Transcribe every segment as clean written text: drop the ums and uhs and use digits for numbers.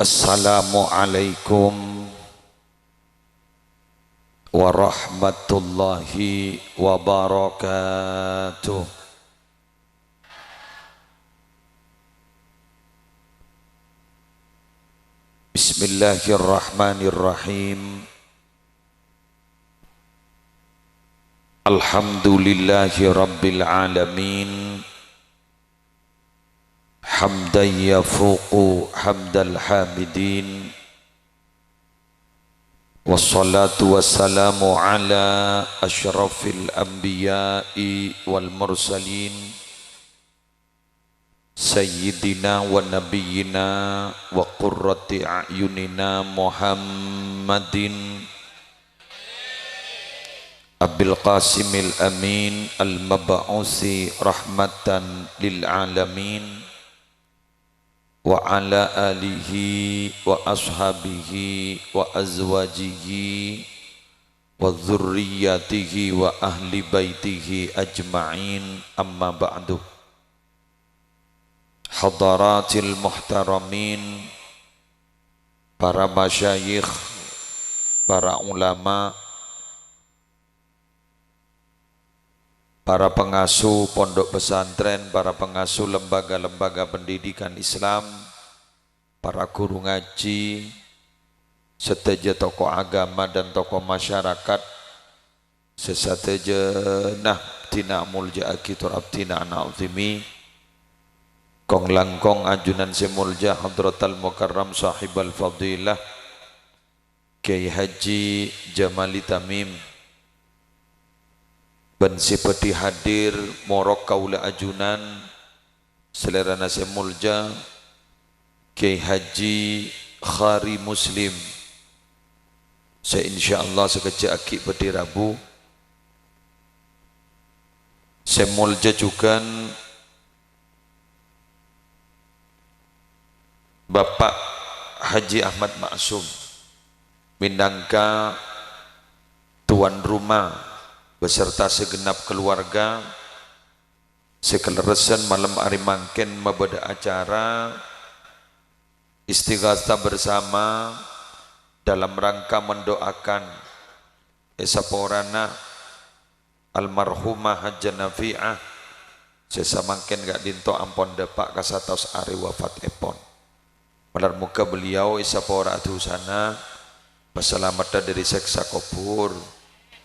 Assalamualaikum warahmatullahi wabarakatuh. Bismillahirrahmanirrahim. Alhamdulillahi rabbil alamin. Hamdan yafuqu hamdal hamidin. Wassalatu wassalamu ala asyrafil anbiya'i wal mursalin Sayyidina wa nabiyyina wa qurrati a'yunina Muhammadin Abil Qasimil Amin al-mab'usi rahmatan lil alamin wa ala alihi wa ashabihi wa azwajihi wa dzurriyyatihi wa ahli baitihi ajma'in, amma ba'du. Hadaratil muhtaramin, para masyayikh, para ulama, para pengasuh pondok pesantren, para pengasuh lembaga-lembaga pendidikan Islam, para guru ngaji, seteja tokoh agama dan tokoh masyarakat, sesatejenah tina mulja akitur abtina ana'udhimi, kong langkong ajunan semulja hadratal mukarram sahibal fadilah Kiai Haji Jamali Tamim ban sipeti hadir morok kaula ajunan selera nasi mulja Kiai Haji Khari Muslim saya insyaallah sekejap akik peti Rabu saya mulja juga Bapak Haji Ahmad Maksum minangka tuan rumah beserta segenap keluarga sekeleresan malam hari mangken mabada acara istighatsah bersama dalam rangka mendoakan esaporana almarhumah Hajjah Nafi'ah sesamangken gak dinto ampon depak kasatos ari wafat epon malar muka beliau esapora sana berselamatan dari seksa kubur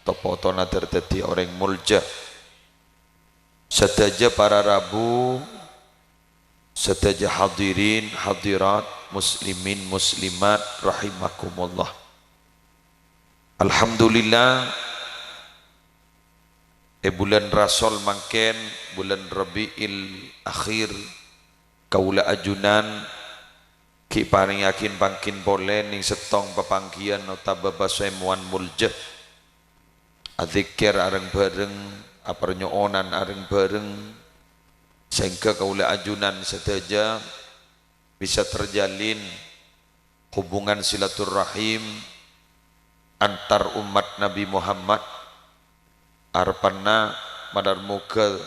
topotona terteti orang mulja setaja para Rabu setaja hadirin hadirat muslimin muslimat rahimakumullah. Alhamdulillah bulan Rasul mangken bulan Rabiul Akhir kaula ajunan ki paring yakin bangkin polen ning setong pepangkian nota babasai muan mulja adzikir areng bareng apernyoonan areng bareng sehingga kaula ajunan sedaja bisa terjalin hubungan silaturahim antar umat Nabi Muhammad arpana madar muka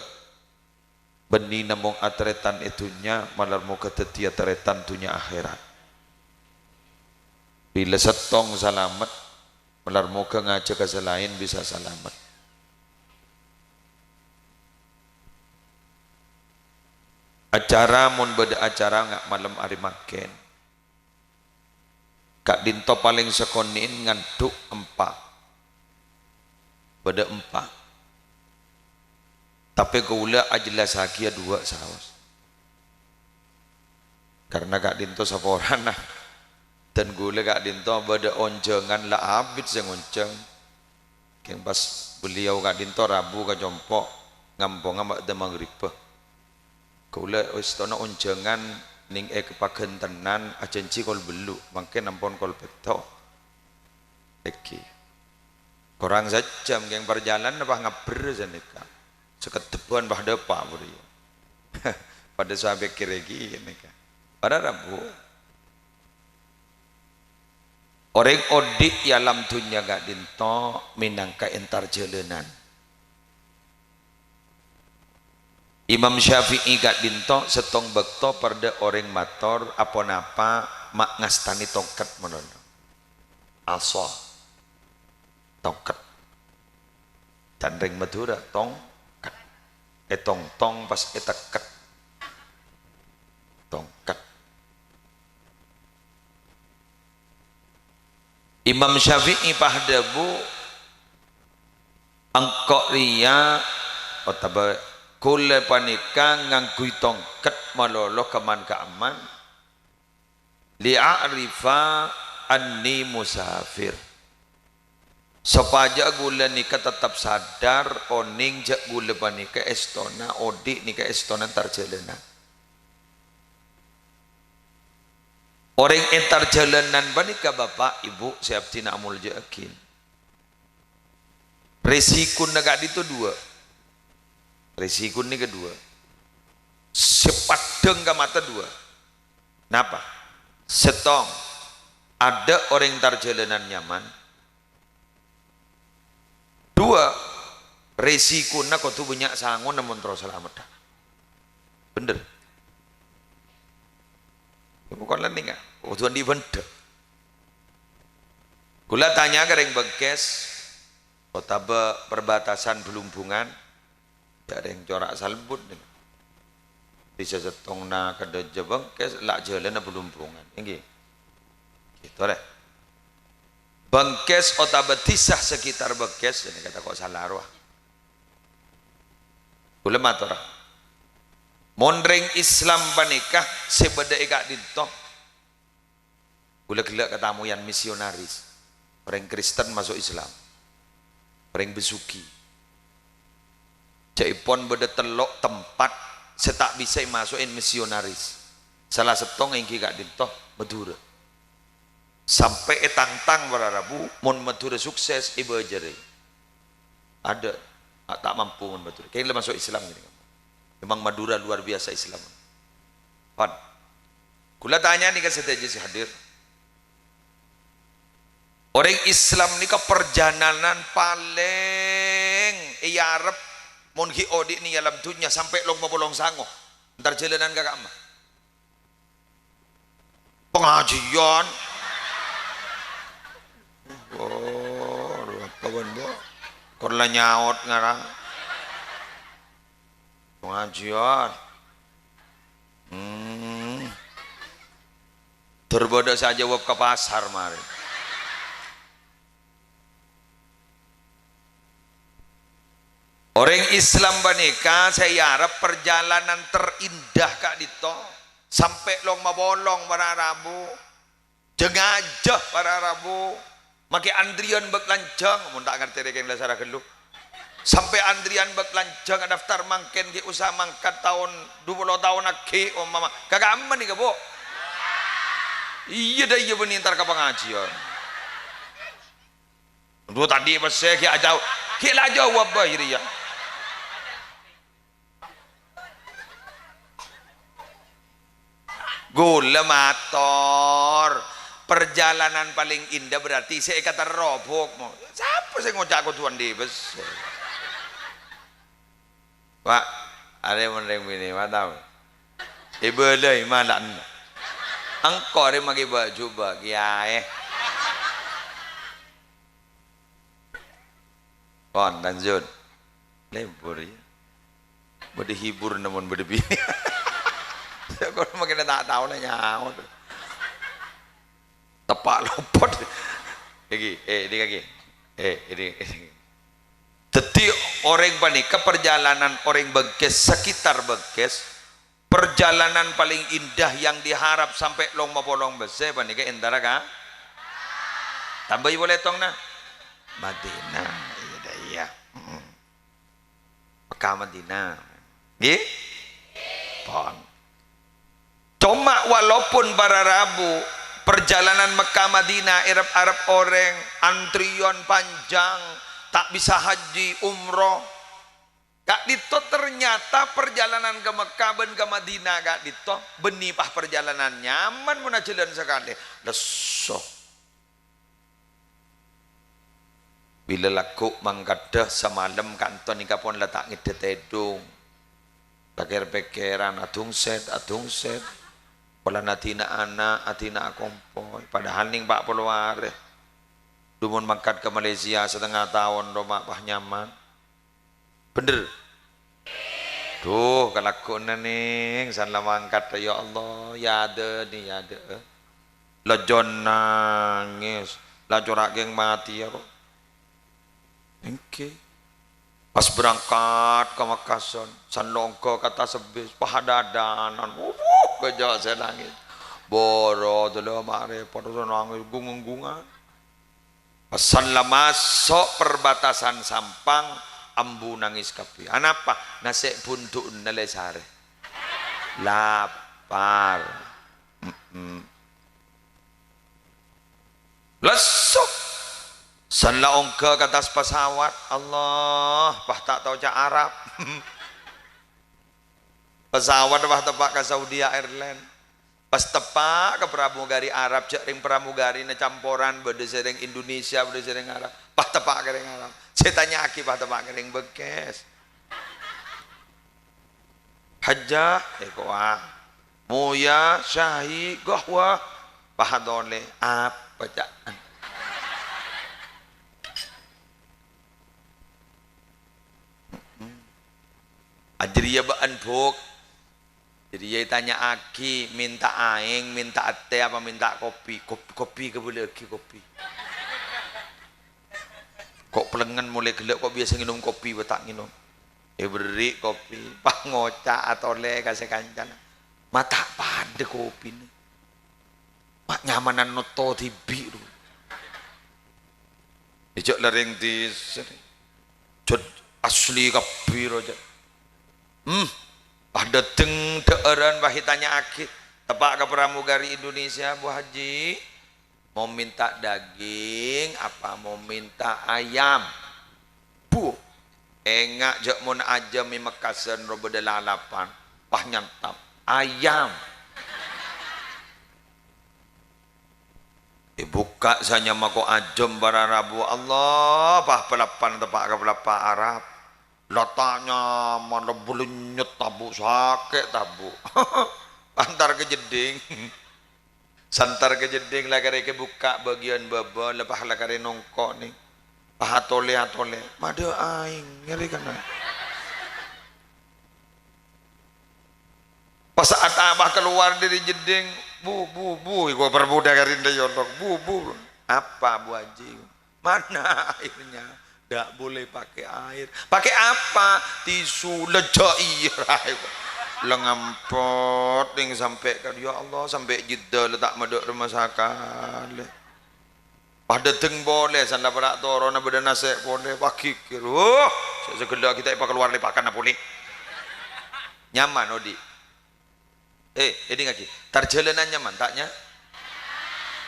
beni namung atretan itunya madar muka tetia teretan tunya akhirat bila setong salamet malar muka ngaca ke selain bisa selamat. Acara mun beda acara ngak malam hari makin. Kak dinto paling sekonin ngantuk empat. Beda empat. Tapi kaula ajelas hakia dua saus. Karena kak dinto saporan nah. Dan gula kak dinto bada oncengan lah abid saya ngonceng yang pas beliau kak dinto Rabu kak jompok ngampong ngamak de maghrib gula istana oncengan ning kepaken tenan acenci kol belu mangke nampon kol peto eki korang sajam yang perjalanan apa ngaber zanika seketepuan bah depa beliau pada sahabat kiregi nika pada Rabu orang odik yalam tunya gak dinto minangka entar jalanan Imam Syafi'i gak dinto setong bekto perda orang mator apa napa mak ngastani tongkat menono asa tongkat dan ring Madura tongkat tong pas teket tongkat. Imam Syafi'i pahdabu angkok ria otaba kule panika ngangkui tongkat malolo kaman kaaman li'arifa anni musafir supaya gula nika tetap sadar oning jak gula panika estona odik nika estona tarjalanan orang entar jalanan panika bapak ibu siap tina amul jakin resiko negak itu dua resiko ini kedua sepadeng ke mata dua kenapa setong ada orang entar jalanan nyaman dua resiko nak kau tu banyak sangon namun terus selamat bener bukan lain enggak tuan di benda gula tanya ke ring Bengkes otaba perbatasan Belumbungan ada yang corak salbut di setong na kada Bengkes lak jalan na Belumbungan ini gitu deh Bengkes otaba tisah sekitar Bengkes ini kata kok salah arwah gula matur monreng Islam panikah sebeda eka dinto gula gelak ketamu yang misionaris orang Kristen masuk Islam orang besuki jaipon beda telok tempat setak bisa masukin misionaris salah setong yang kika dinto Madura sampai tang-tang berarabu mon Madura sukses ibu jari ada tak mampu mon Madura kayaknya masuk Islam ini memang Madura luar biasa Islam pan kula tanya nih kan setelah si hadir orang Islam ni ke perjalanan paling Arab mon ki odik ni dalam dunia sampai long bolong sango ntar jalanan kakak mah pengajian kawan bo korla nyaot ngarang pengajian terbodoh saja wab ke pasar mari orang Islam banika saya harap perjalanan terindah kak dito sampai long mabolong para Rabu jengajah para Rabu maki andrian bek lancang mun tak ngerti rek yang lasara keluk sampai andrian bek lancang daftar mangken di usaha mangkat tahun 20 tahun aki mama kagak aman nih kabo iya dah iya benih ntar ke pengajian dua tadi pas saya kia jauh kia lah jawab bahiri ya gula motor perjalanan paling indah berarti saya kata robok mau siapa saya ngocak aku tuan di bes pak ada yang menerima ini mantap ibu lah imanan engkau ada magi baju bagi kon dan Zon lembur ya berde hibur namun berde bini kau makin tak tahu lah nyawa tepak lopot lagi ini lagi ini jadi orang panik ke perjalanan orang Bengkes sekitar Bengkes perjalanan paling indah yang diharap sampai long mapolong bese panik ke entara kah tambah boleh tong nah Madinah iya Mekah Madinah nggih pon cuma walaupun para Rabu perjalanan Mekah Madinah Arab orang antrian panjang tak bisa haji umroh kak dito ternyata perjalanan ke Mekah dan ke Madinah kak dito benipah perjalanan nyaman munajalan sekali lesoh bila laku mangkadah semalam kanton nika pun letak ngedet edung pikir-pikiran adung set Pola natina anak, atina kompoi. Padahal ning 40 hari. Dumun mangkat ke Malaysia setengah tahun doma pah nyaman. Bener. Tuh kelakuan ning sanlah mangkat ya Allah, ya ada nih ya ada. Lejon nangis, lajorak geng mati ya kok. Engke. Pas berangkat ke Makassar, sanlongko kata sebis, pahadadanan, gejak saya nangis. Boro dulu mare pada nangis gungung-gungan. Sanlah masuk perbatasan Sampang, ambu nangis kapi. Anapa? Nasi buntuk nalesare. Lapar. Lesuk. Sanlah ongke ke atas pesawat. Allah, bah tak tahu cak Arab. Pesawat bah tepak ke Saudi Airlines. Pas tepak ke pramugari Arab, cek ring pramugari na campuran beda sering Indonesia, beda sering Arab. Bah tepak ke ring Arab. Saya tanya aki bah tepak ke ring bekes. Hajjah, ekwa. Muya, syahi, gahwa. Bah dole, apa cak? Ajriya baan buk. Jadi dia tanya aki, minta aing, minta teh apa minta kopi? Kopi ke boleh aki kopi. Kok pelengan mulai gelap kok biasa minum kopi betak minum. Beri kopi, pak ngocak atau le kasih kancan. Mata pada kopi ni. Mak nyamanan noto tibi tu. Ijak lering di sini. Jod asli kopi roja. Pada teng deeran bahitanya akid tepak ke pramugari Indonesia, Bu Haji mau minta daging apa mau minta ayam bu engak jak mun aja mi Makassar ro bedelalapan pah nyantap ayam buka sanya mako ajem bararabu Allah pah pelapan tepak ke pelapa Arab letaknya mana belenyet tabu sakit tabu antar ke jeding santar ke jeding lagare ke buka bagian baba lepas lagare nongkok nih pahatole atole mada aing ngeri kana pas saat abah keluar dari jeding bu gua perbudak karinda yondok bu apa Bu Haji mana airnya. Tidak boleh pakai air. Pakai apa? Tisu lejai. Lengampot yang sampai ke ya Allah sampai Jeddah letak maduk rumah sakit. Pada teng boleh sanda perak torona beda nasib boleh pakai kira. Segala kita ipa keluar lepakan apa ni? Nyaman odi. Ini ngaji. Tarjalanan nyaman taknya?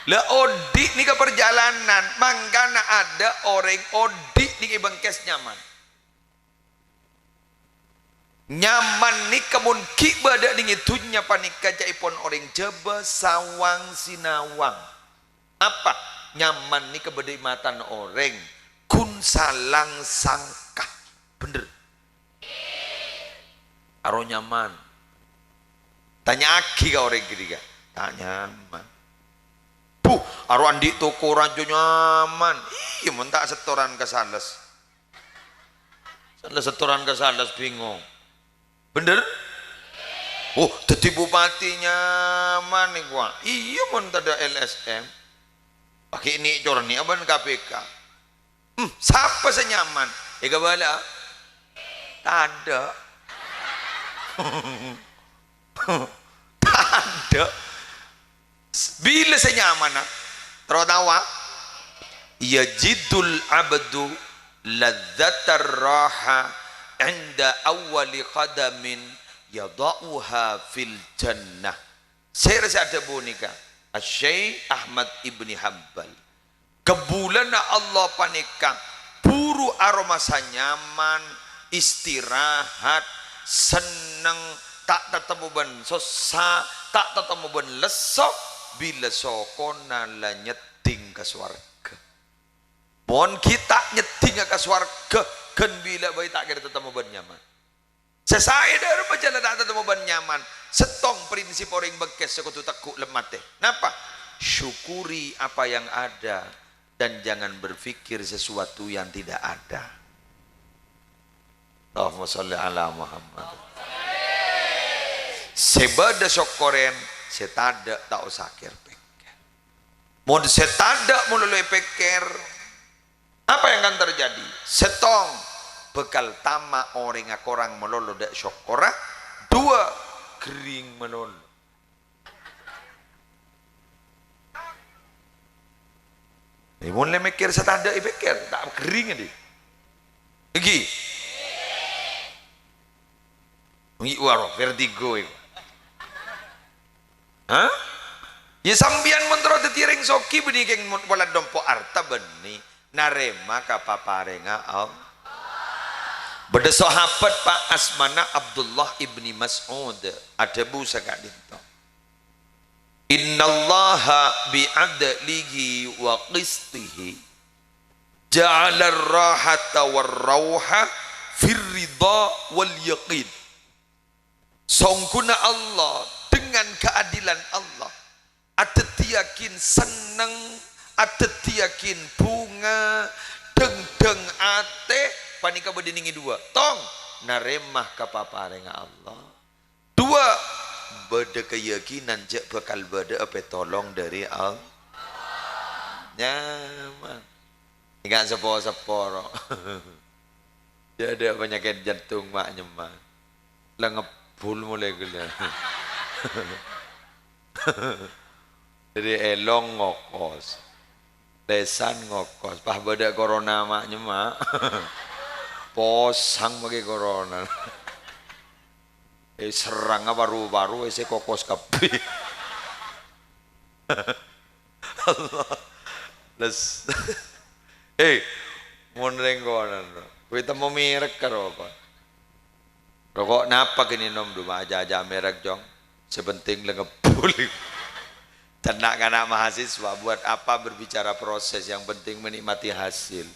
Lah odik ni ke perjalanan mangkana ada orang odik di bengkes nyaman ni kemun ki bada dingin tunya panika jaipon orang jeba sawang sinawang apa nyaman ni kebedimatan orang kun salang sangkah bener aro nyaman tanya aki ka orang ketiga tak nyaman aro andi toko ranjo nyaman iya mentak setoran ke sales bingung bener jadi bupati nyaman nih gua iya mentak ada LSM pakai ini corni aban KPK siapa senyaman bala tak ada bila senyaman terutawa yajidul abdu ladzatar raha inda awali qadamin yadauha fil jannah. Saya rasa ada bonika Syekh Ahmad Ibni Hanbal kebulan Allah panika buru aroma nyaman istirahat seneng tak tetemu ben sosa tak tetemu ben lesok bila sokona la nyeting ke swarga bon kita nyeting ke swarga kan bila bayi tak kira tetemu ben nyaman Sesai dari berjalan datang temu ban nyaman. Setong prinsip orang bekes sekutu tekuk lemat teh. Napa? Syukuri apa yang ada dan jangan berpikir sesuatu yang tidak ada. Allahumma sholli ala Muhammad. Sebada syukuren, setada tak usah pikir. Mun setada mulai pikir, apa yang akan terjadi? Setong bekal tama orang melolo dak syukura. Dua, kering melolo. Mulai mikir setada pikir, tak kering ini. Lagi. Ngi waro vertigo itu. Hah? Ya sambian mentro detiring soki beni keng pola dompo arta beni narema kapaparenga Allah. Beda sahabat Pak Asmana Abdullah ibni Mas'ud ada busa kak dinto. Innallaha bi'adlihi wa qistihi ja'ala ar-rahata war-rauha fir-ridha wal yaqin. Songkuna Allah dengan keadilan Allah ada tiyakin seneng, ada tiyakin bunga, deng-deng ate panika bediningi dua tong naremah kapaparenga Allah. Dua beda keyakinan jak bakal beda apa tolong dari Allah. Nyaman enggak seporo-seporo. Jadi penyakit jantung mak nyeman lengebul mulai gila. Jadi elong ngokos lesan ngokos pah beda corona maknya mak posang bagi corona serang baru-baru ese kokos kapi Allah les mun renggonan kita mau merek rokok rokok napa kini nom duma aja merek jong sepenting lengebul. Tenang anak mahasiswa, buat apa berbicara proses, yang penting menikmati hasil.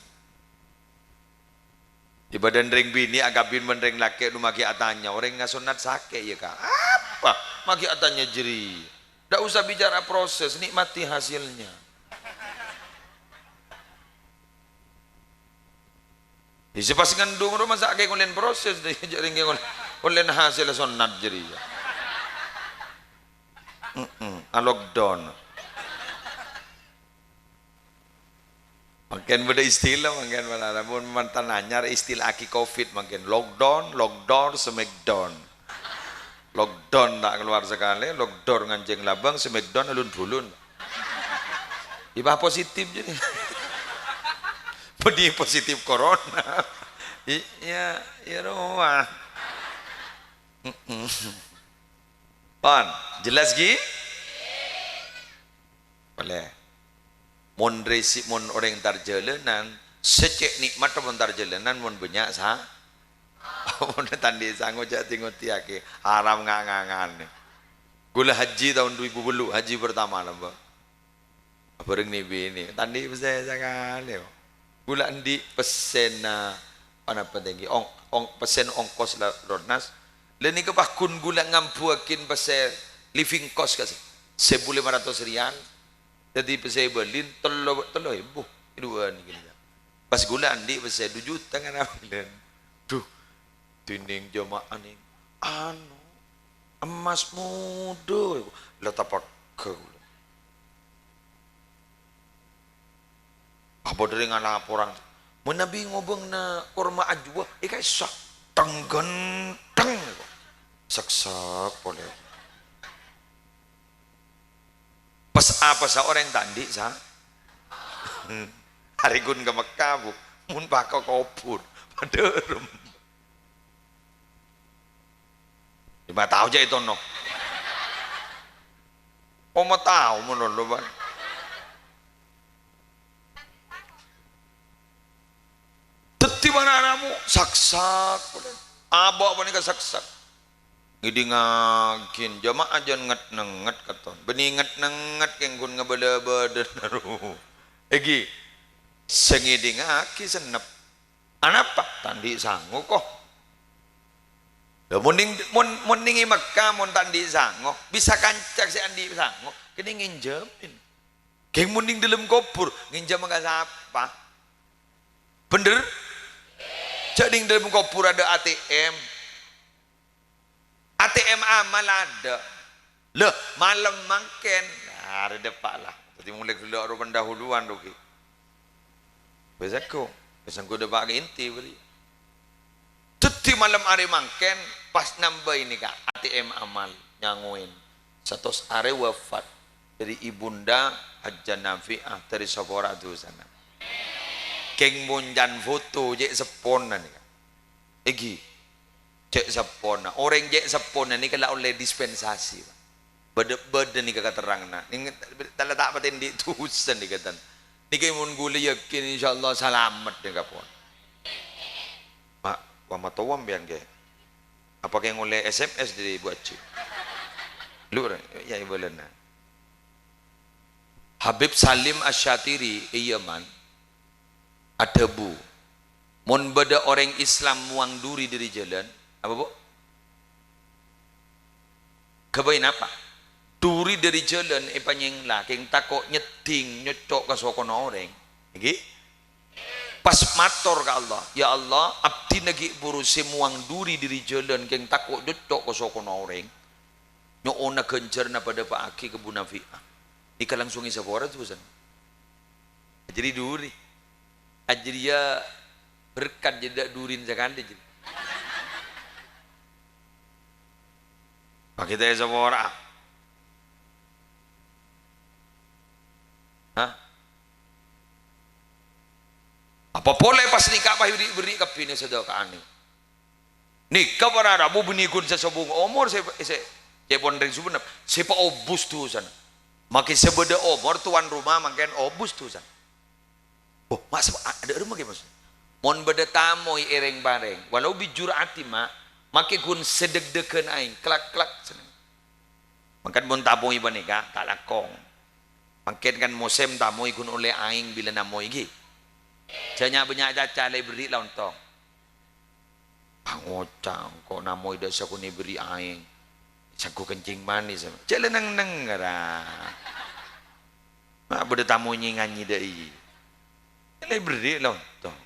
Di badan ring bini agak bin menring laki nu maki atanya orang ngasunat sake ya kak apa maki atanya jeri ndak usah bicara proses, nikmati hasilnya. Isi pas ngandung rumah sake ngulen proses deh jering ngulen hasil sunat jeri ya. Lockdown makin beda istilah makin mana pun mantan anyar istilah aki covid makin lockdown smackdown lockdown tak keluar sekali lockdown ngancing labang smackdown alun-bulun ibah positif jadi bedi positif corona ya rumah pan jelas gi boleh mun resi mun orang tarjalanan secek nikmat mun tarjalanan mun banyak sah mun tandi sango jak tingut tiake haram ngangan gula haji tahun 2010 haji pertama lah mbak bareng ni bini tandi pesen sekali gula andi pesen apa tinggi ong pesen ongkos ronas leni kepakun gula ngampuakin pesen living cost kasih 1.500 rial. Jadi pasai Berlin telo ibu dua ni gila. Pas gula andi pasai 2 juta kan ambilan. Duh, dinding jemaah ni anu emas muda lah tapak ke gula. Apa dari ngana laporan menabi ngobeng na kurma ajwa ikai sak tenggenteng sak boleh. Pas apa seorang tandi sa hari gun ke Mekah bu mun pakau kopur paderem lima tahu aja itu no mau tahu menurut lo ban teti mana anamu saksak abok apa nih saksak ngidi ngakin jamaah aja nget katon bening nget keng kun ngebeda-beda naru egi sengidi ngaki senep anapa tandi sangu kok Lho mending Mekah mon tandi sango, bisa kancak si andi sango, kene nginjemin. Geng mending dalam kubur, nginjam enggak siapa. Bener? Jadi dalam kubur ada ATM. ATM amal ada. Loh, malam mangken. Nah, ada depak lah. Jadi mulai keluar orang pendahuluan doki. Besaku depak inti beri. Jadi malam hari mangken pas nambah ini kak ATM amal nyanguin. Satu hari wafat dari ibunda Hajjah Nafi'ah dari Sabora tu sana. Keng munjan foto je sepona ni kak. Egi cek sepona. Orang je sepona ni kalau oleh dispensasi. Beda ni kata terang na. Ni tak letak paten di tusan ni kata. Ni keng mun guli yakin insyaallah selamat ni kapon. Mak, wama tawam biang ke. Apa keng oleh SMS dibuat cik. Lu ya ibalana. Habib Salim Asyatiri Yaman ada bu. Mon beda orang Islam muang duri dari jalan, apa bu? Kebain apa? Duri dari jalan ipanyeng lah, keng takok nyeting nyocok ke sokono orang. Iki? Pas mator ke Allah, ya Allah, abdi nagi burusi muang duri dari jalan, keng takok nyocok ke sokono orang. Nyoona kencerna pada Pak Aki ke Bu Nafi'ah. Ika langsung isa pora tu san. Jadi duri. Jadi dia berkat jeda durin sekali jadi. Pak kita isa pora. Hah? Apa boleh pas nikah apa beri kapine sedekah ani. Nikah para Rabu benikun sesubung umur saya cepon ring subenap. Siapa obus tu sana. Makin sebeda umur tuan rumah makin obus tu san. Oh, mas ada rumah ke mas? Mon beda tamoy ereng bareng. Walau bijur ati mak, makin kun sedek-deken aing, klak-klak seneng. Makan mon tamoy banika tak lakong. Makin kan musim tamoy kun oleh aing bila namoy gi. Janya banyak caca le beri lontong. Pangocang kok namoy dah saku ni beri aing. Saku kencing manis sama. Jalan neng ngerah. Mak beda tamu nyanyi dai. Ini beri lontong.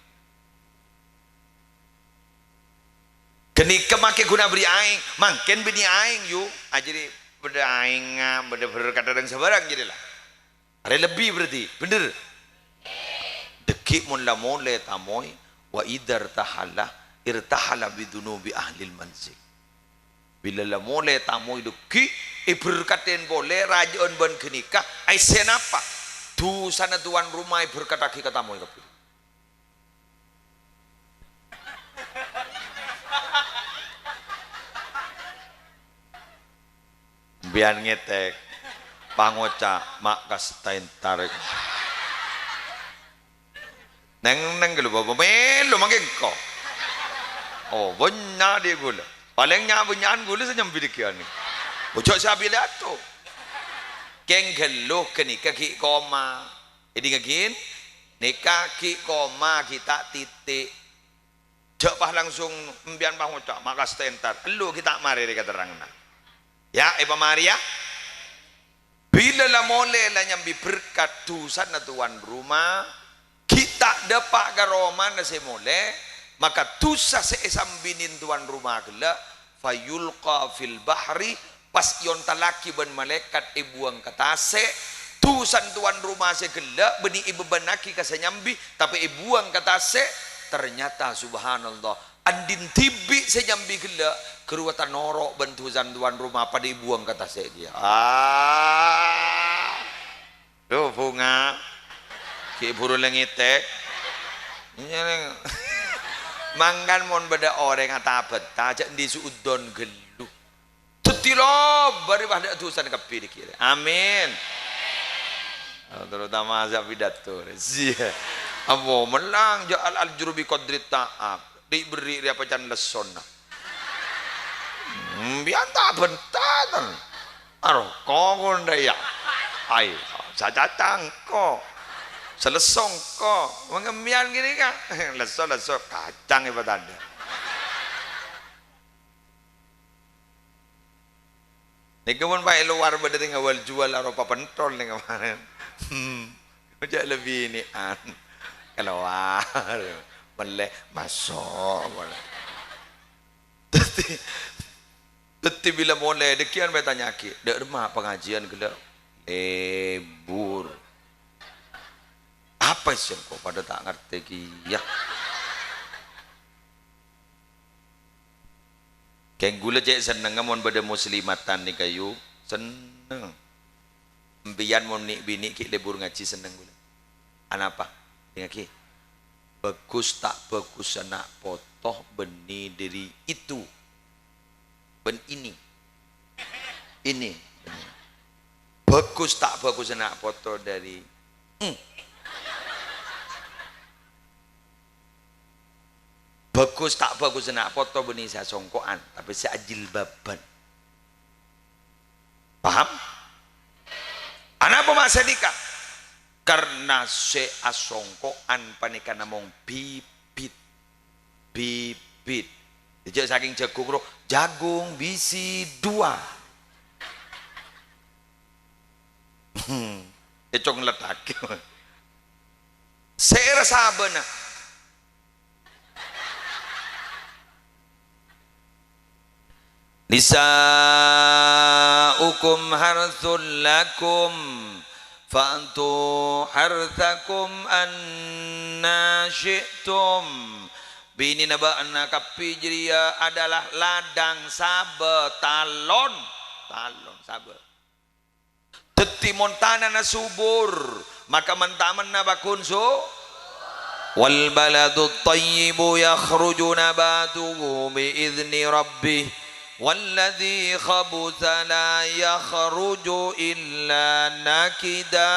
Kini kemakai guna beri aing, makin bini aing yu. Jadi beda aing beda berkata dengan sebarang jadi lah. Ada lebih berarti, bener. Dekik mun la mole tamoy wa idar tahala irtahala bidunubi ahlil manzik. Bila la mole tamu itu ki berkaten boleh rajaan ban kenikah ai senapa tu sana tuan rumah berkata ki katamu itu biar ngetek pangoca mak kastain tarik neng gelo bapa melo makin kau oh benar dia gula paling nyabu-nyan gula senyambi dikian ni. Bocok sabi tu. Keng geluh ke nikah ki koma. Jadi ngagin nikah ki koma kita titik. Cek pah langsung mbian pah ngocak maka stentar. Lu kita mari dia terangna. Ya, Eva Maria. Bila la mole la nyambi berkat tusan na tuan rumah, kita dapat garoman na se mole, maka tusa se esambinin tuan rumah gela fayulqa fil bahri pas yon talaki ban malaikat ibuang katase tusan tuan rumah se gela beni ibu banaki kasanyambi tapi ibuang katase ternyata subhanallah andin tibi senyambi gela keruatan norok bentusan tuan rumah pada ibuang katase dia tuh bunga ki buru lengitek mangkan mon beda orang ata beta cak di suudon gelu tetilo bari pada tusan kapi dikira amin terutama azab pidato sia amo melang ja al jurubi qadri ta'ab diberi apa can lesona bianta bentatan aro kongon daya ai sajatang ko selesong kok mengemian gini kan leso kacang ibadah pun pakai luar pada ngawal jual aropa pentol nih kemarin. Ujak lebih ini keluar boleh masuk boleh. Teti bila mulai dekian bertanya ki, dek rumah pengajian gila lebur. Apa sih kok pada tak ngerti ki ya. Kayak gula cek seneng mon pada muslimatan ni kayu seneng. Mbiyan mon ni bini ki lebur ngaji seneng gula. Anapa? Dengar ki. Bagus tak bagus anak potoh beni dari itu. Ben ini. Ini. Bagus tak bagus anak foto dari bagus tak bagus nak foto benih saya songkoan tapi saya jilbaban. Paham? Apa maksud nikah? Karena saya asongkoan panika namong bibit. Jadi saking jagung bisi 2. Econg letak. Saya rasa benar. Nisaukum harthul lakum fa'antu harthakum anna syi'tum. Bini naba anna kapi jiria adalah ladang sabe talon sabe. Teti montana na subur maka mentaman na bakunso wal baladu tayyibu yakhruju nabatuhu biizni rabbih walladzi khabutha la yakhruju illa nakida.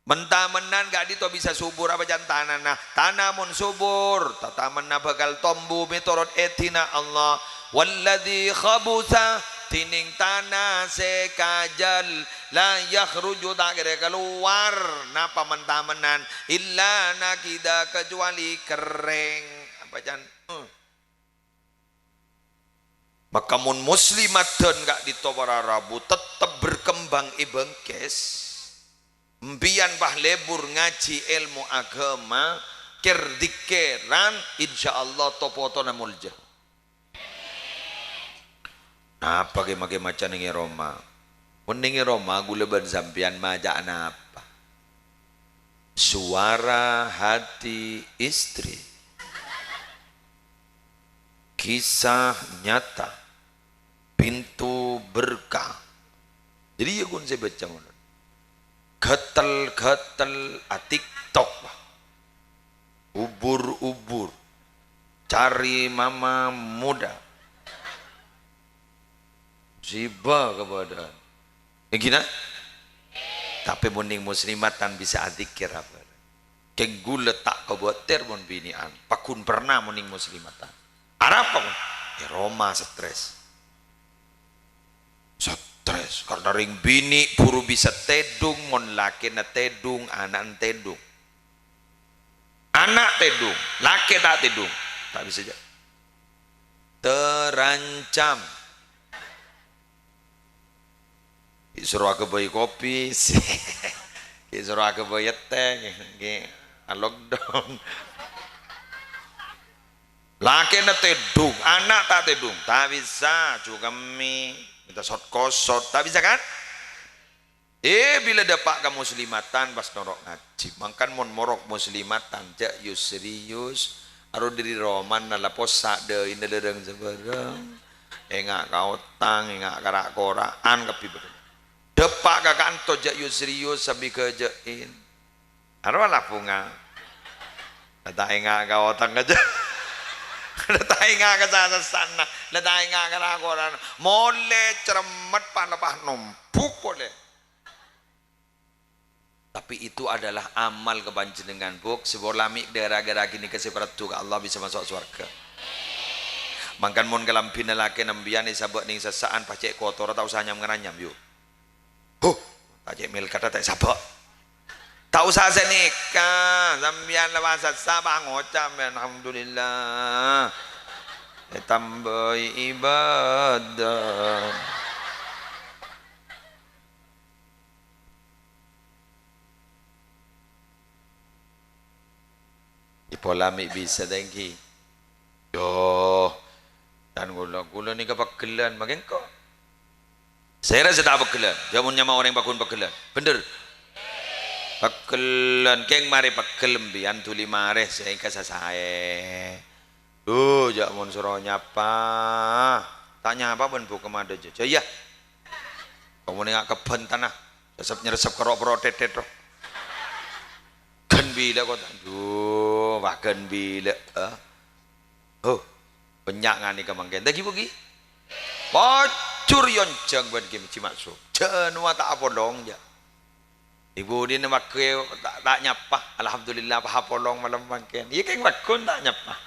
Mentamenan gak dito bisa subur apa jantanan nah tanamun subur tataman bakal tombu miturut etina Allah. Walladzi khabutha tining tanah sekajal la yakhruju tak kira keluar napa mentamenan illa nakida kecuali kering apa jan maka mun muslimat dan gak ditawara rabu tetap berkembang ibengkes mbiyan bah lebur ngaji ilmu agama kerdikeran insyaallah topotona mulja. Apa ke macam ni Roma mendingi Roma gula ban sampian majak apa suara hati istri kisah nyata pintu berkah. Jadi ya gun saya baca mulut gatel TikTok ubur cari mama muda siba kepada gina tapi mending muslimatan bisa adikir apa keng gula tak kebuatir mon binian pakun pernah mending muslimatan apa pun ya Roma stres karena ring bini puru bisa tedung mon laki na tedung anak tedung laki tak tedung tak bisa aja terancam disuruh aku bayi kopi disuruh aku bayi teh lockdown laki na tedung anak tak tedung tak bisa juga mie minta sot kosot tak bisa kan bila dapat ke muslimatan pas norok ngaji makan mon morok muslimatan jak yus serius aru diri roman nala posak de ina lereng sebarang engak kau tang engak karak koraan kapi betul depak ke kantor jak yus serius sambil kerjain aru lah punga tak engak kau tang aja letak ingat ke sana letak ingat ke koran boleh cermet panapah numpuk boleh tapi itu adalah amal kepanjenengan buk sebuah lamik gara-gara gini keseparatu Allah bisa masuk surga mangkan mon kelampin laki nambian isabak ning sesaan pacek kotor tak usah nyam-nyam yuk pacek mil kata tak sabak tak usah senikah sambian lepas sabah ngocam alhamdulillah tambah ibadah. Polemik bisa tinggi. Yo, dan gula ni kepakelan makin kok. Saya rasa tak pakelan. Jamunnya mau orang pakun pakelan. Bener. Pakelan keng mari pakelem bian tuli mare saya kasih saya. Jamun suruh nyapa. Tanya apa pun bukan ada aja. Ya. Kamu ni ngak keben tanah. Resep kerok protetet roh. Kan bila kau tak. Bahkan bila banyak ngani kemangken lagi pergi pacur yoncang ban game cimaksu jenua tak apa dong ya ibu dia nak pakai tak nyapa alhamdulillah apa polong malam mangken iya keng bakun tak nyapa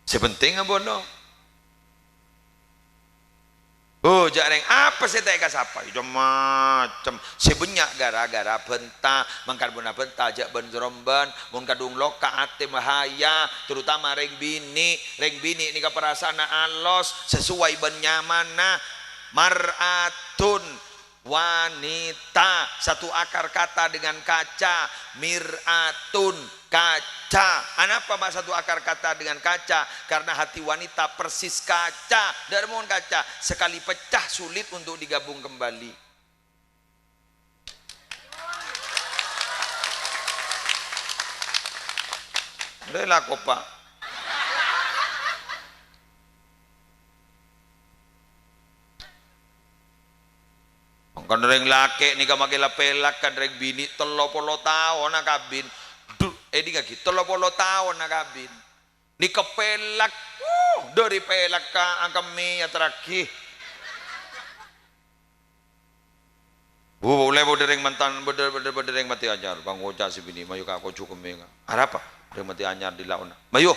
sepenting apa no jarang apa saya tak kasih apa itu macam sebanyak gara-gara bentah mangkarbona bentah jak benjromban mun kadung loka ate bahaya terutama reng bini ini keperasaan alos sesuai benyamana maratun wanita satu akar kata dengan kaca miratun kaca. Kenapa mas satu akar kata dengan kaca? Karena hati wanita persis kaca. Dari mohon kaca sekali pecah sulit untuk digabung kembali. Rela kok pak. Kan reng laki ni kamake lapelak kan reng bini 30 tahun nak kabin. Di kaki 30 tahun nak kabin. Ni kepelak dari pelak ka kami ya terakhir. Boleh dereng mantan dereng mati ajar bang oja si bini mayu ka aku cukup menga. Apa? Dereng mati anyar di launa. Mayu.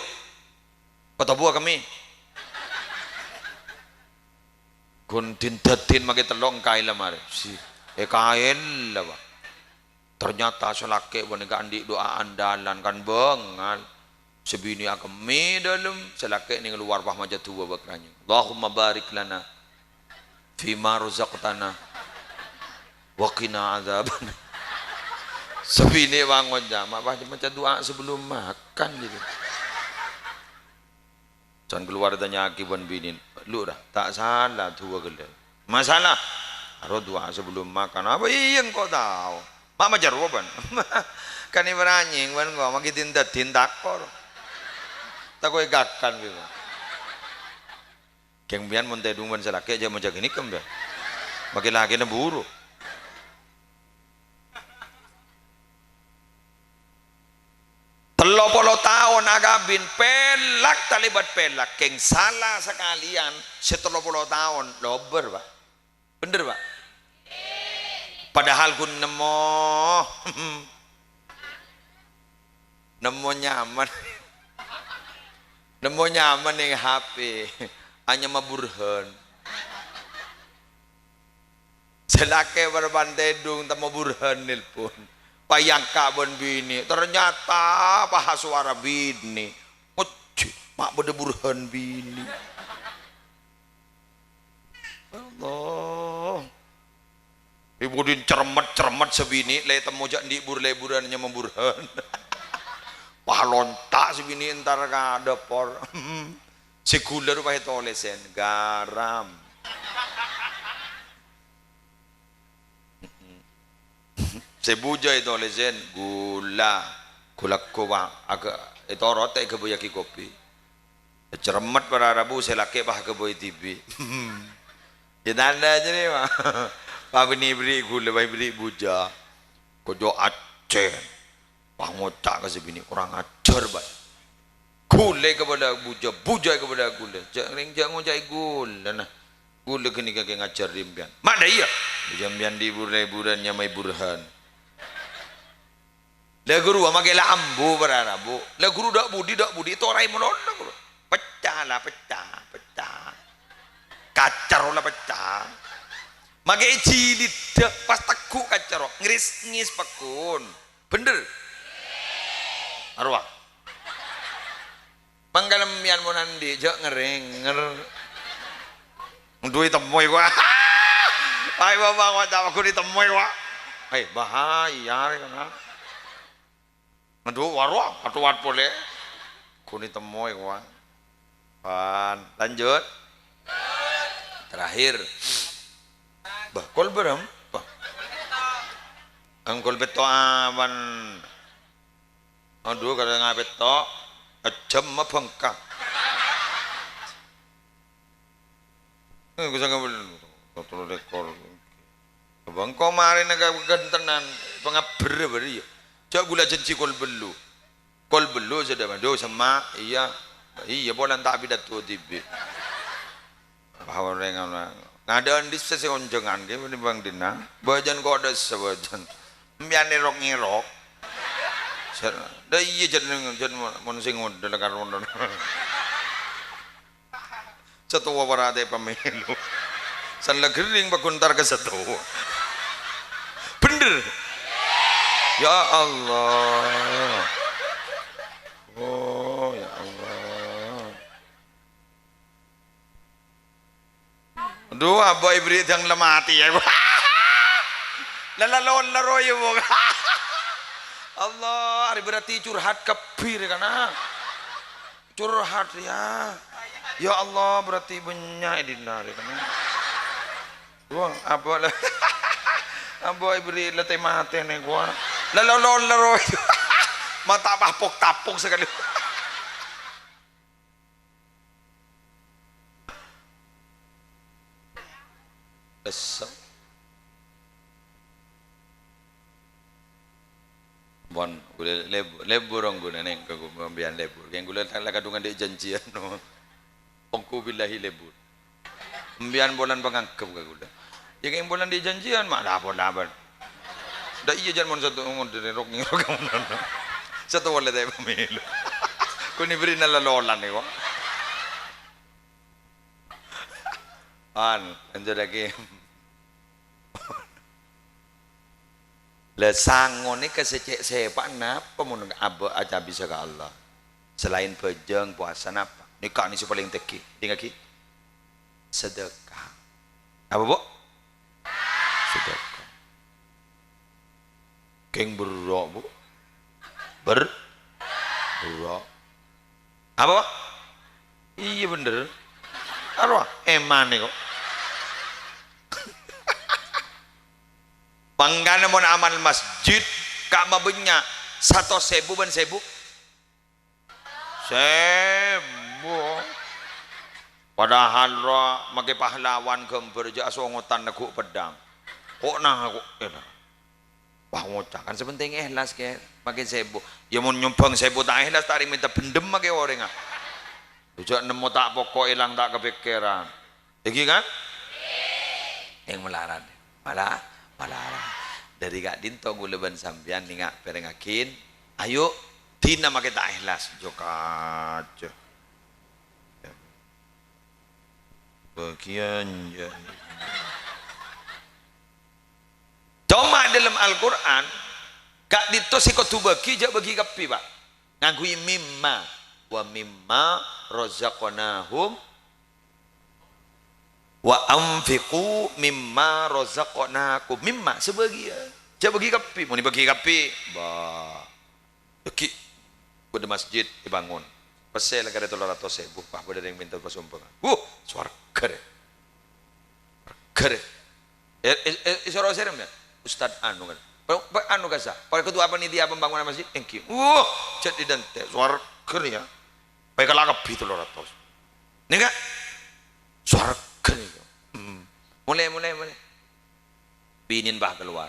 Kota buah kami. Kun tindatin magi telong kail mare si kail lah pak ternyata selake wanita andi doa andalan kan bengal sebini akemi dalam selake ni keluar pah maja tua bakranya Allahumma barik lana fima razaqtana wa qina adzaban sebini bangun jam apa macam doa sebelum makan gitu jangan keluar tanya akibat binin lu dah tak salah tua gede masalah harus doa sebelum makan apa iya kau tahu mak majar roban kan ini beranying kan kau makin tindak kor tak kau gakan gitu kembian monte dungan selaki aja macam ini kembian makin lagi neburu 30 tahun agabin pelak talibat pelak keng salah sekalian 30 tahun lober pak bener pak padahal kun nemo nyaman yang HP hanya maburhan selake berbantai dung tak maburhan nilpun payang kabon bini ternyata paha suara bini mak beda burhan bini Allah ibu din cermet sebini le temu jak di leburannya memburhan paha lontak sebini entar kada por sekuler pahe tolesen garam sebuja itu lezen gula kowa agak itu rotek kebuyaki kopi cermat para rabu selake bah keboy TV kita anda aja nih mah pak beri gula pak beri buja kojo aceh pak ngocak ke sebini orang ajar pak gula kepada buja kepada gula jangan ngocak gula nah gula kini kaki ngajar rimpian mana iya jambian di buran nyamai burhan lah guru amake la ambu berarabu lah guru dak budi itu orang menolong guru pecah kacar lah pecah make jilid pas tekuk kacar ngis pakun bener arwah mangkalemian mo nandi jo ngeringer duit temoy gua ay baba ko ta aku ditemoy gua ay bahaya kana aduh waro atuat boleh ku ditemoy gua pan lanjut terakhir bah kol berem bah angkol beto aman aduh kada ngapet to jam mabengkak gue sangat betul rekor bang kemarin agak gentenan pengaber beri coba gula janji kol belu sudah madu sama iya boleh tak bidat tuh tibi bahwa orang ngadaan di sesi onjengan dia bang dina bajan kau ada sebajan biane rok ngerok dah iya jadi monsingon dalam karun satu wawarade pemilu sanla gering bakuntar ke satu bener ya Allah oh ya Allah aduh abah ibrit yang lemati ya lalalon laroy mo Allah hari berarti curhat kebir karena curhat ya Allah berarti banyak dinari kan wah apa lah apa ibri letih mati nih gua lalu mata tapuk sekali esok bon gula lebur orang gula neng kegumian lebur yang gula tak kadungan dia janjian no ongku billahi lebur mbian bulan pangangkep ka gula ya yang bulan di janjian mak lapor dah iya jangan mon satu mon dari rok satu wala tay pamilu kuni beri nalalolan ni ko anjo lagi le sangon ni kesecek sepak napa mun aba aja bisa ke Allah selain bejeng puasa napa nikah ni paling teki tinggal ki sedekah apa bu sedekah keng berok bu berok apa iya bener arwah eman nih kok panggana mon amal masjid kak mabenya 1.000 ban 1.000 padahal roh maki pahlawan gember je asongotan neguk pedang kok nah aku wah ngocak kan sepenting ikhlas ke makin 1.000 ya mau nyumbang 1.000 tak ikhlas tak minta bendem maki orang ah ujak nemu tak pokok hilang tak kepikiran lagi kan yang melarat malah dari Kak Dinto guleban sampean ningak perengakin ayo tina make tak ikhlas jokajo bagian ya cuma dalam Al-Quran Kak Dinto si kotu bagi jak bagi kapi pak ngagui mimma wa mimma rozaqnahum wa anfiqu mimma razaqnakum mimma sebagian jak bagi kapi mau dibagi kapi bah bagi pada masjid dibangun pasal lagi ada 300.000 pak pada yang minta persumbangan suarga deh isoro serem ya Ustad anu kan anu kasa pada ketua panitia pembangunan masjid thank you jadi dan suarga ya baik kalau kapi 300 nih kak suarga nih mulai binin bah keluar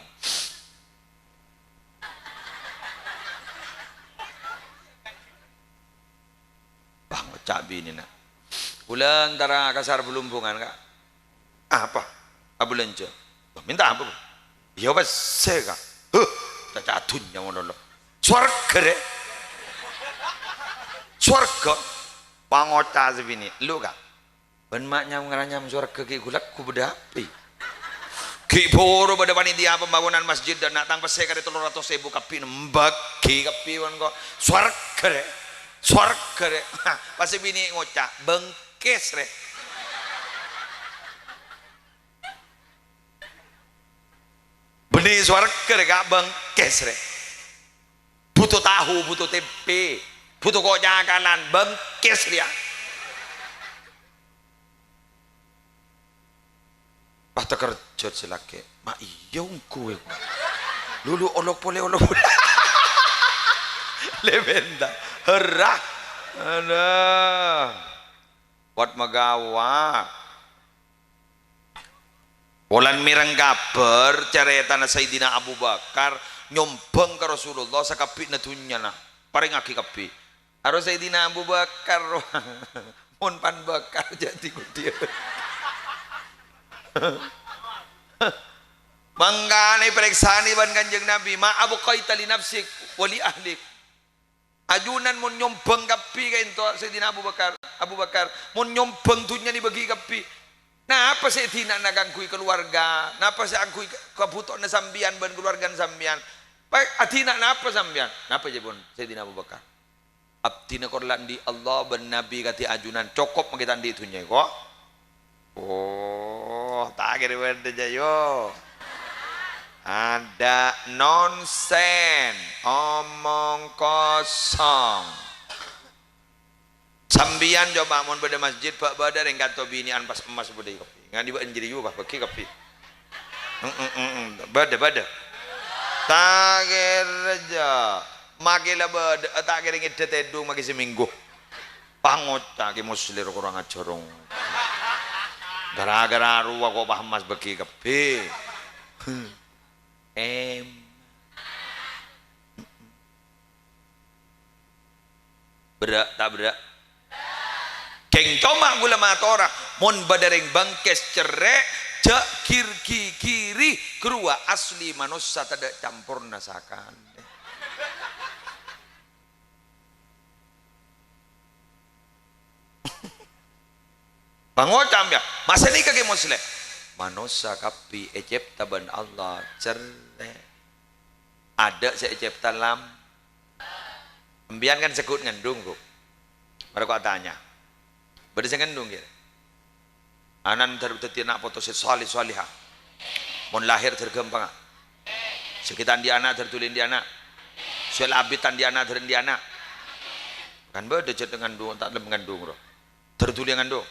bah ngocak binin nak bulan antara kasar belumpungan kak apa abulenjo minta apa ya apa sega tak jatuh yang mana lo swarga deh swarga pangocak sebini lu kak ben maknya ngeranyam swarga ki gulat ku bedapi ki boro pada panitia pembangunan masjid dan nak tang pesek ada 300.000 kapi nembagi kapi wan kok swarga deh Swarga rek. Pas bini ngocak bengkes rek. Benih swarga rek gak bengkes rek. Butuh tahu, butuh tempe, butuh kocakalan, bengkes dia. Pas terkerjot silake, mak iya kowe. Lulu olok pole olok pole. Lebenda, herah. Ada. Buat magawa. Bulan mireng kabar cerita Sayyidina Abu Bakar nyombang ke Rasulullah sakapit na dunya na paring aki kapi harus Sayyidina Abu Bakar mon pan bakar jadi kudia mangkane periksani ban Kanjeng Nabi ma abu qaita li nafsik wali ahlik ajunan mon nyombang kapi ka ento Sayyidina Abu Bakar mon nyombang dunya ni bagi kapi. Nah apa saya tidak nagangkui keluarga? Napa saya angkui kebutuhan sambian ban keluarga sambian? Baik, atina napa sambian? Napa je pun saya tidak Abu Bakar. Abdina korlan di Allah ben Nabi kati ajunan cokop magitan di itunya kok. Oh, tak kira wende jayo. Ada nonsen, omong kosong. Sambian coba mon pada masjid Pak Badar yang kata binian pas emas budai kopi. Ngan diba anjiri juga pakai kopi. Bada. Tagir aja. Makilah bada tak kira ngide tedung maki seminggu. Pangota ki muslir kurang ajarong. Gara-gara ruwa kok paham mas bagi kopi. Berak tak berak. Keng coma gula matora mon badareng bangkes cerek jak kiri kerua asli manusia tidak campur nasakan. Pangocam ya masa ni kage muslim manusia kapi ejep taban Allah cerek ada se ejep talam embian kan sekut ngandung kok baru kau tanya berarti saya ngandung ya anan terutati nak foto salihah mon lahir tergempang sekitar di anak tertulin di anak soal abitan di anak tertulin di anak kan beda jet dengan ngandung tak ada mengandung roh tertulin ngandung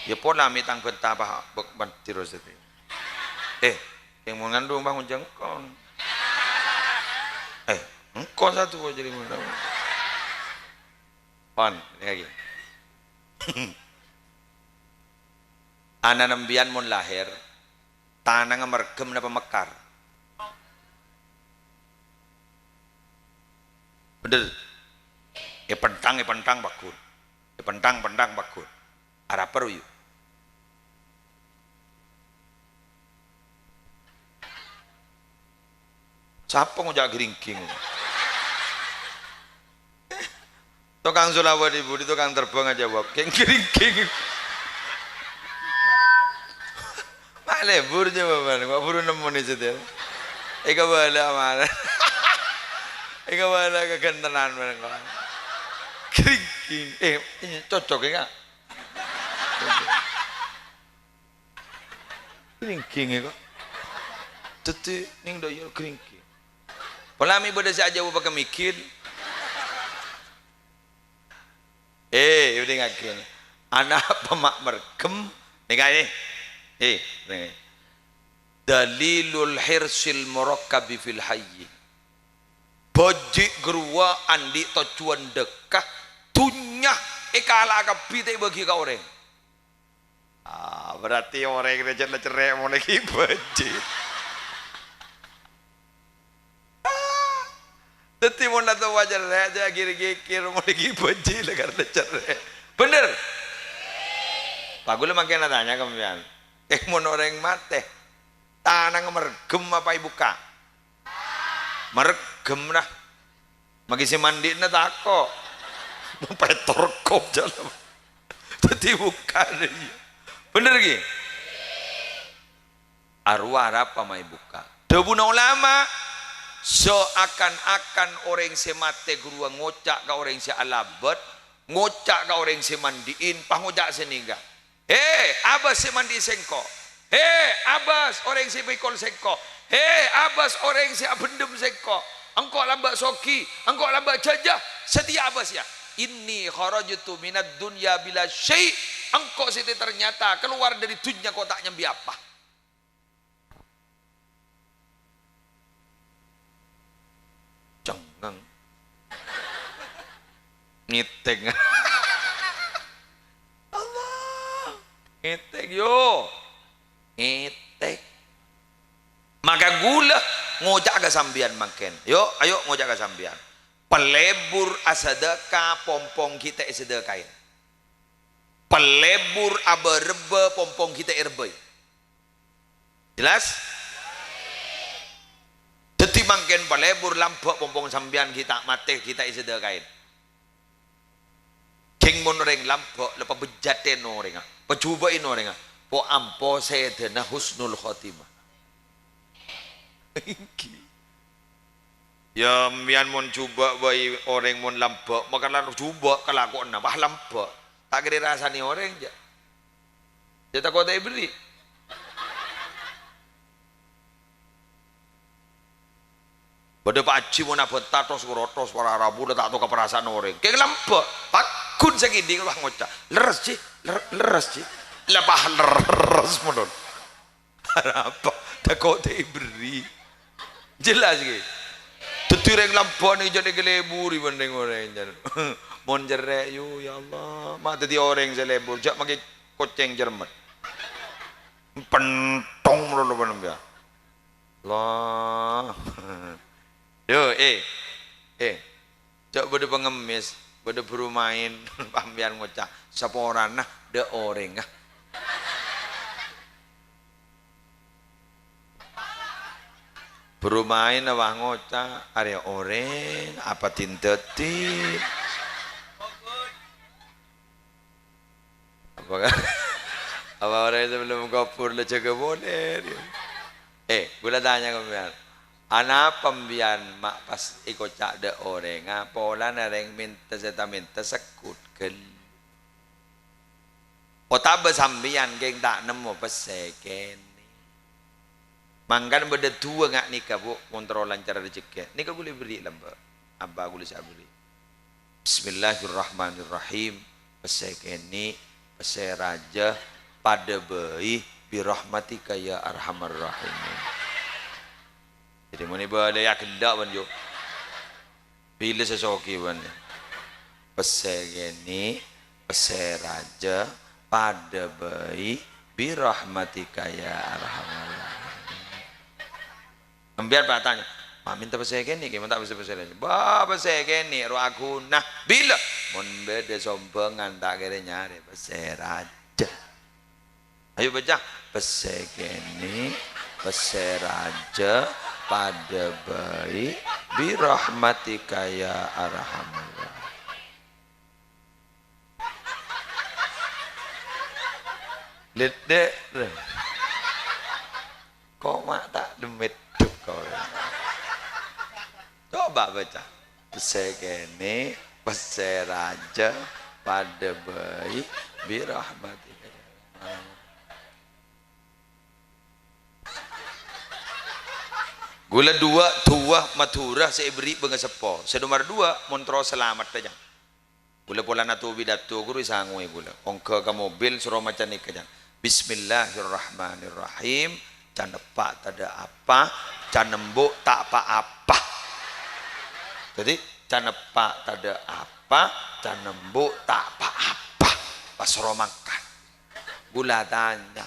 ya pola mitang betapa bantirus itu yang mau ngandung bangun jengkon engkau satu jadi muda pan ini lagi anak nembian mon lahir tanah ngemergem napa mekar bener pentang bakun pentang bakun arah peru yuk siapa ngejak geringking tukang Sulawesi budi tukang terbang aja jawab geringking mak lebur jawaban kok buru nemu nih setel ika bala mana ika bala kegentenan mereka geringking ini cocok ya geringking ya kok teti ning doyo geringking pelami beda saja pakai mikir udah ngakin anak pemak mergem nih kayak nih dalilul hirsil murakkabi fil hayy bojik gerua andi tocuan dekah tunyah ekala kapite bagi ka orang berarti orang yang cerai mau lagi bojik teti mau datang wajar aja kira-kira mau lagi benci lah karena cerai bener Pak Gula makin tanya kemudian mau orang mate tanah mergem apa ibu kak mergem lah magi si mandi na tako mau petor kop jalan teti buka bener lagi arwah apa ma ibu kak debu na ulama seakan-akan orang semate guru ngocak ka orang si alabet, ngocak ka orang si mandiin, pah ngocak seningga. Abas si mandi sengko. Abas orang si mikol sengko. Abas orang si abendem sengko. Engkau lambak soki, engkau lambak jajah, setia abas ya. Inni kharajtu minad dunya bila syai'. Engkau siti ternyata keluar dari dunia kau tak nyambi apa. Jangan ngiteng. Allah ngiteng yo ngiteng. Maka gula ngojak ke sambian makin. Yo ayo ngojak ke sambian. Pelebur asadaka pompong kita sedekain. Pelebur aberbe pompong kita irbe. Jelas? Jadi mangken pelebur lampok pompong sambian kita mate kita sedekain. King mon reng lampok lepa bejaten orang, pecubain orang, po ampo sedena husnul khotimah. Ya mian mon coba bayi orang mon lampok, maka lalu coba kelakuan nambah lampok. Tak kira rasani orang je. Dia tak kau tak beri. Pada Pak Haji mau nabot tatos kurotos para Rabu dah tak tahu keperasaan orang. Kayak lampok, pakun segini kalau ngocak. Leres sih, leres sih. Lepah leres modal. Apa? Tak kau tak beri. Jelas ke? Tutureng lampok ni jadi keleburi banding orang jan. Mon jerek yo ya Allah, mak tadi orang selebur, jak pakai koceng Jerman. Pentong mulu benem ya. Allah. Yo jak bade pengemis, bade berumain pambian ngocah. Sapa orang nah de orang ah. Berumain awah ngocah, area orang apa tintetin. Apa orang sebelum kapur le jaga boleh. Gula tanya kembian. Anak pembian mak pas ikut cak de orang pola nareng minta sekutkan. Otak bersambian geng tak nemu peseken. Mangkan beda dua ngak nikah bu kontrolan cara rezeki. Nikah boleh beri lamba. Abah boleh saya beri. Bismillahirrahmanirrahim. Peseken ni peseraja pada bayi birahmatika ya arhamar rahimin. Jadi mana boleh ya kendak banjo. Bila sesoki ban. Pesegeni peseraja pada bayi birahmatika ya arhamar rahimin. Ambiar bertanya, mak minta pesegeni gimana tak bisa pesegeni? Bah pesegeni roh aku nah bila mon beda sombongan tak kira nyari peseraja. Ayo baca pesegeni peseraja pada bayi birahmatika ya arhamar rahimin. Ledek kok mak tak demit kau. Coba baca pesegeni peseraja pada bayi birahmatika ya arhamar. Gula dua tua maturah saya beri benga sepo. Senomor dua montro selamat aja. Gula pola natu bidato guru sangui gula. Ongke ke mobil suruh macam ni kajan. Bismillahirrahmanirrahim. Can pak tak ada apa, can nembuk tak apa-apa. Jadi can pak tak ada apa, can nembuk tak apa-apa. Pas suruh makan. Gula tanya,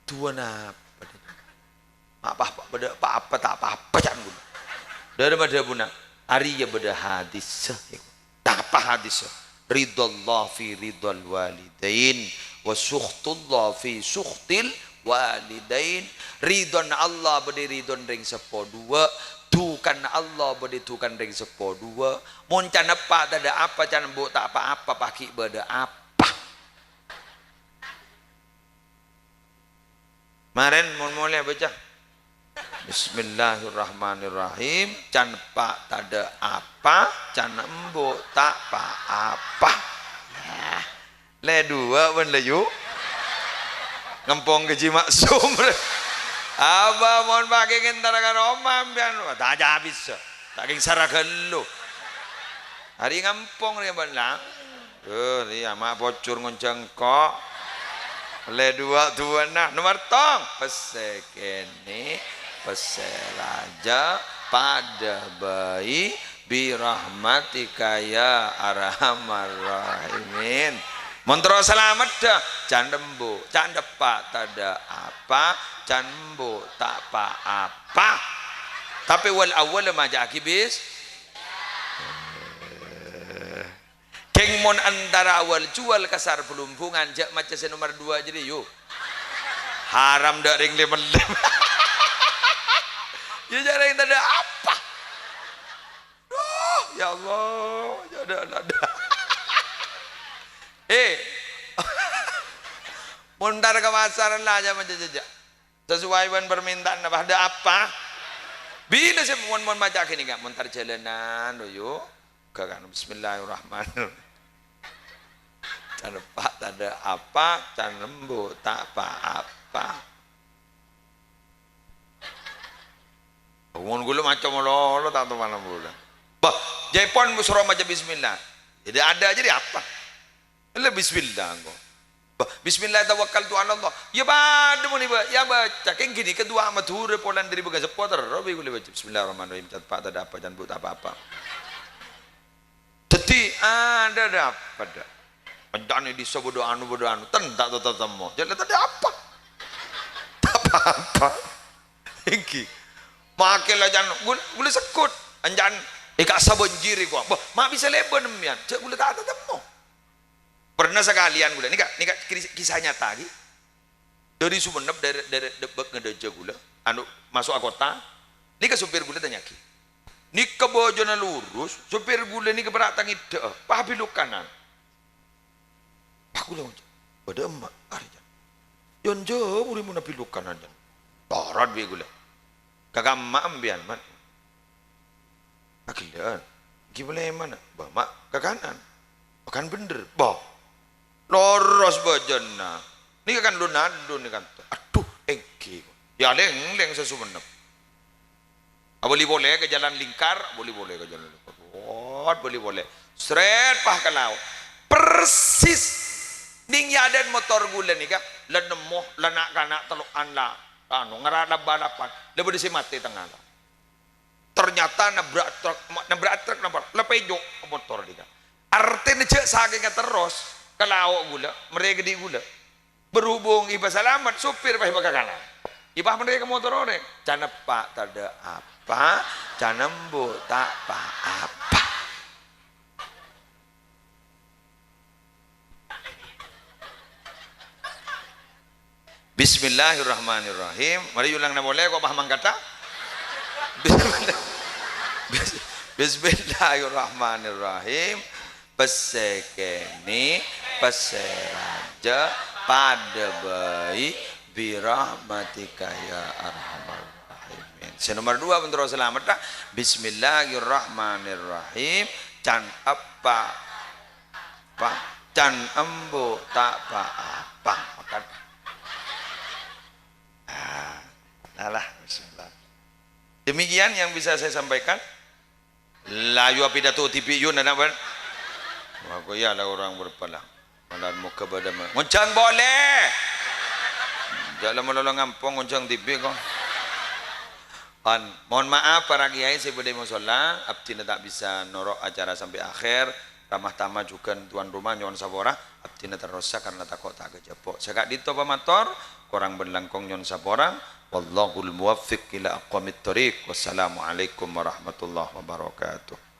tuan apa? Apa beda apa tak apa jangan guna. Daripada buna hari ya beda hadis. Tak apa hadis. Ridallah fi ridal walidain wa sukhtullah fi sukhtil walidain. Ridon Allah beda ridon ring sepo dua. Tukan Allah beda tukan ring sepo dua. Mun can apa tak ada apa can bu tak apa-apa paki beda apa. Maren mun mulai baca Bismillahirrahmanirrahim. Can pak tada apa, can embo tak pa apa. Le dua pun leyu. Ngempong keji maksum. Aba mohon pakai ngentarakan omam pian. Tak habis. Tak king saragelo. Hari ngempong dia belang. Dia mak bocor ngonceng kok. Le dua nah nomor tong pesekene peseraja pada bayi birahmatika ya arhamar rahimin. Montro selamat dah can dembu can depak tada apa can bu tak apa tapi wal awal maja akibis keng mon antara awal jual kasar pelumpungan jak macam nomor 2 jadi yuk haram dak ring lem ya jarang ada apa ya Allah ya ada muntar ke pasaran lah aja macam jejak sesuai dengan permintaan ada apa bila saya mohon baca kini kan muntar jalanan yuk kan bismillahirrahmanirrahim can pak tak ada apa can lembu tak apa bangun gula macam lo tak tahu mana gula bah Jepon suruh macam bismillah jadi ada jadi apa le bismillah kok bah bismillah tawakkaltu ala Allah ya badu ni ba ya baca keng gini kedua matur polan dari begas poter robi gula baca bismillahirrahmanirrahim can pak tak ada apa can bu tak apa jadi ada apa dah penjani di bodo anu tentak tetemu jadi tadi apa tak apa iki makelah jangan gula sekut anjan ika sabun jiri gua bah mak bisa leben mian cek gula tak tetemu pernah sekalian gula nika kisah nyata lagi dari Sumenep dari Debek ngedeja gula anu masuk kota nika supir gula tanya ki nika bojona lurus supir gula nika beratang ide pahabilukanan aku lawan pada emak hari jan jauh uri mun pilukanan jan tarat bi gula kakak mak ambian man akilan gimana mana bah mak ke kanan makan bener bah loros bajana ni kan donado ni kan aduh engke ya leng sesumenep boleh ke jalan lingkar boleh ke jalan lingkar boleh seret pah kalau persis ning yaden motor gula ni kan lenemoh lenak kanak telukan lah anu ngerada balapan lebih disi mati tengah lah ternyata nabrak truk lepejo motor dia artinya cek saking terus kalau gula mereka di gula berhubung iba selamat supir pah iba kanan iba mereka motor orang cana pak tada apa cana mbu tak apa Bismillahirrahmanirrahim. Mari ulang nama boleh kok paham kata? Bismillahirrahmanirrahim. Pesekeni peseraja pada bayi birahmatika ya arhamar rahimin. Nomor 2 bentuk selamat. Bismillahirrahmanirrahim. Can apa can embu tak apa makan. Nah, bismillah. Demikian yang bisa saya sampaikan. Layu pidato TV yun anak ban. Aku ya lah orang berpalang. Malah muka badan. Ngoncang boleh. Jangan melolong ngampong ngoncang TV kok. Mohon maaf para kiai saya boleh musola. Abdi tak bisa norok acara sampai akhir. Ramah-tamah juga tuan rumah nyon sabora. Abdi terrosak karena takut tak kejapok. Sekak dito pamator. Korang berlangkong nyon sabora. Wallahul muwaffiq ila aqwamit thoriq. Wassalamualaikum warahmatullahi wabarakatuh.